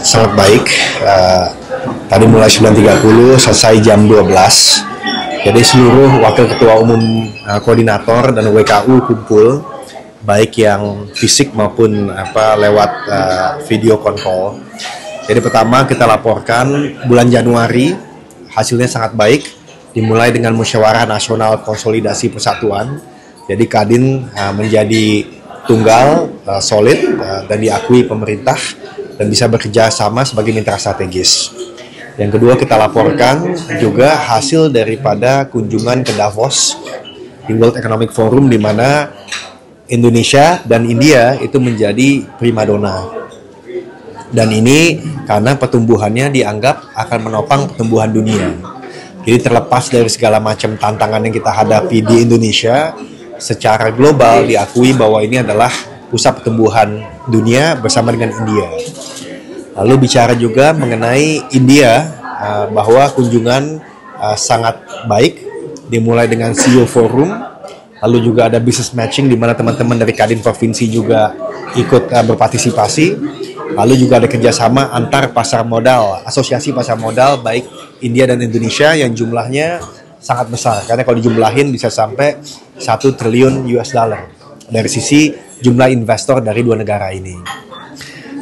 sangat baik. Tadi mulai 9.30 selesai jam 12. Jadi seluruh wakil ketua umum, koordinator dan WKU kumpul, baik yang fisik maupun lewat video call. Jadi pertama kita laporkan bulan Januari hasilnya sangat baik, dimulai dengan musyawarah nasional konsolidasi persatuan. Jadi Kadin menjadi tunggal, solid, dan diakui pemerintah dan bisa bekerja sama sebagai mitra strategis. Yang kedua kita laporkan juga hasil daripada kunjungan ke Davos di World Economic Forum, di mana Indonesia dan India itu menjadi primadona. Dan ini karena pertumbuhannya dianggap akan menopang pertumbuhan dunia. Jadi terlepas dari segala macam tantangan yang kita hadapi di Indonesia, secara global diakui bahwa ini adalah pusat pertumbuhan dunia bersama dengan India. Lalu bicara juga mengenai India, bahwa kunjungan sangat baik, dimulai dengan CEO Forum, lalu juga ada business matching di mana teman-teman dari Kadin Provinsi juga ikut berpartisipasi, lalu juga ada kerjasama antar pasar modal, asosiasi pasar modal baik India dan Indonesia yang jumlahnya sangat besar, karena kalau dijumlahin bisa sampai 1 triliun US dollar dari sisi jumlah investor dari dua negara ini.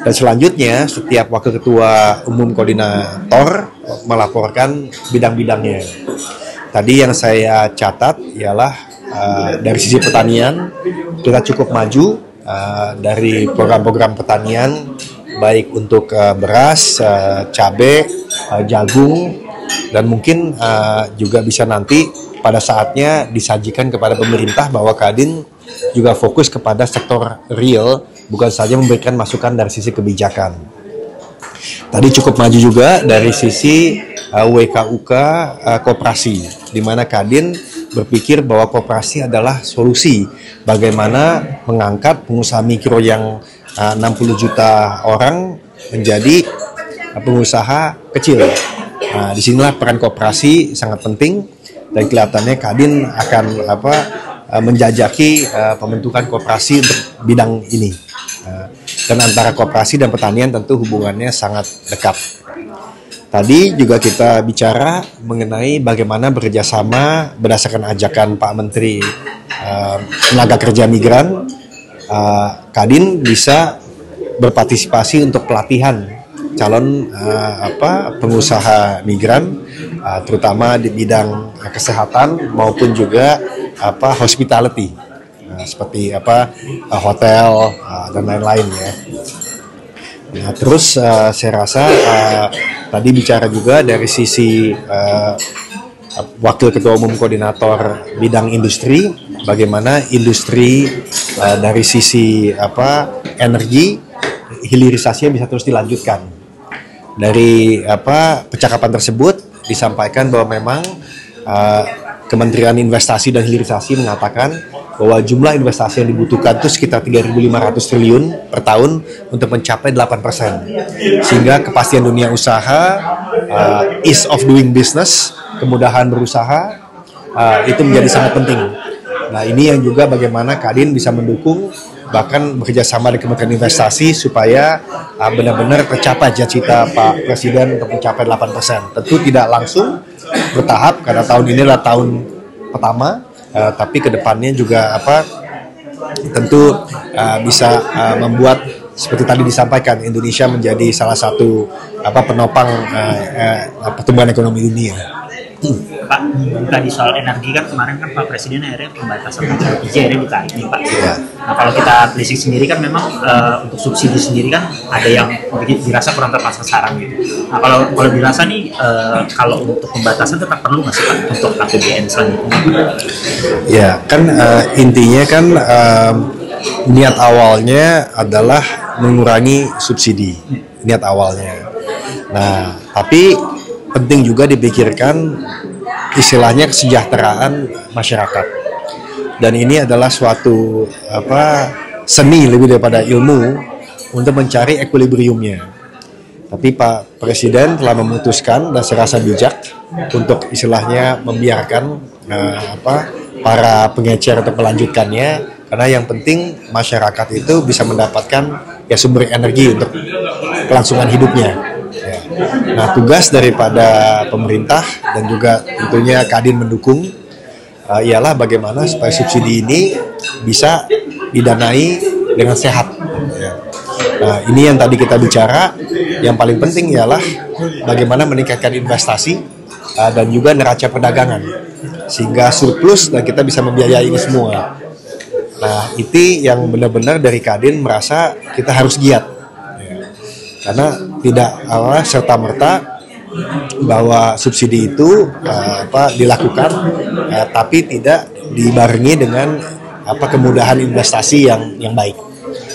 Dan selanjutnya setiap wakil ketua umum koordinator melaporkan bidang-bidangnya. Tadi yang saya catat ialah dari sisi pertanian kita cukup maju dari program-program pertanian, baik untuk beras, cabai, jagung, dan mungkin juga bisa nanti pada saatnya disajikan kepada pemerintah bahwa Kadin juga fokus kepada sektor real, bukan saja memberikan masukan dari sisi kebijakan. Tadi cukup maju juga dari sisi WKUK koperasi, di mana Kadin berpikir bahwa koperasi adalah solusi bagaimana mengangkat pengusaha mikro yang 60 juta orang menjadi pengusaha kecil. Nah, disinilah peran koperasi sangat penting, dan kelihatannya Kadin akan menjajaki pembentukan koperasi untuk bidang ini. Dan antara koperasi dan pertanian tentu hubungannya sangat dekat. Tadi juga kita bicara mengenai bagaimana bekerjasama berdasarkan ajakan Pak Menteri Tenaga Kerja Migran, Kadin bisa berpartisipasi untuk pelatihan calon pengusaha migran, terutama di bidang kesehatan maupun juga hospitality, seperti hotel dan lain-lain ya. Nah, terus saya rasa tadi bicara juga dari sisi wakil ketua umum koordinator bidang industri, bagaimana industri dari sisi energi hilirisasinya bisa terus dilanjutkan. Dari percakapan tersebut disampaikan bahwa memang Kementerian Investasi dan Hilirisasi mengatakan bahwa jumlah investasi yang dibutuhkan itu sekitar 3.500 triliun per tahun untuk mencapai 8%. Sehingga kepastian dunia usaha, ease of doing business, kemudahan berusaha, itu menjadi sangat penting. Nah, ini yang juga bagaimana Kadin bisa mendukung, bahkan bekerjasama dengan Kementerian Investasi supaya benar-benar tercapai cita-cita Pak Presiden untuk mencapai 8%. Tentu tidak langsung, bertahap, karena tahun ini adalah tahun pertama, tapi kedepannya juga tentu bisa membuat seperti tadi disampaikan, Indonesia menjadi salah satu penopang pertumbuhan ekonomi dunia. Pak, tadi soal energi kan kemarin kan Pak Presiden akhirnya pembatasan LPG akhirnya ditarik nih Pak. Ya. Nah kalau kita basic sendiri kan memang untuk subsidi sendiri kan ada yang dirasa kurang tepat sasaran gitu. Nah kalau dirasa nih kalau untuk pembatasan tetap perlu nggak sih Pak untuk APBN selanjutnya? Ya kan intinya kan niat awalnya adalah mengurangi subsidi, niat awalnya. Nah tapi penting juga dipikirkan istilahnya kesejahteraan masyarakat, dan ini adalah suatu seni lebih daripada ilmu untuk mencari equilibriumnya. Tapi Pak Presiden telah memutuskan dan saya rasa bijak untuk istilahnya membiarkan para pengecer untuk melanjutkannya, Karena yang penting masyarakat itu bisa mendapatkan ya sumber energi untuk kelangsungan hidupnya. Ya. Nah, tugas daripada pemerintah dan juga tentunya Kadin mendukung ialah bagaimana supaya subsidi ini bisa didanai dengan sehat. Ya. Nah, ini yang tadi kita bicara. Yang paling penting ialah bagaimana meningkatkan investasi dan juga neraca perdagangan sehingga surplus dan kita bisa membiayai ini semua. Nah, itu yang benar-benar dari Kadin merasa kita harus giat, ya. Karena tidak serta-merta bahwa subsidi itu dilakukan, tapi tidak dibarengi dengan kemudahan investasi yang baik.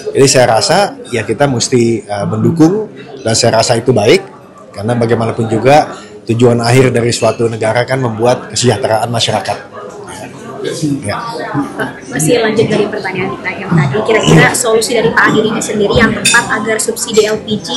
Jadi saya rasa ya kita mesti mendukung dan saya rasa itu baik karena bagaimanapun juga tujuan akhir dari suatu negara kan membuat kesejahteraan masyarakat. Ya. Masih lanjut dari pertanyaan kita yang tadi, kira-kira solusi dari Pak Adi ini sendiri yang tepat agar subsidi LPG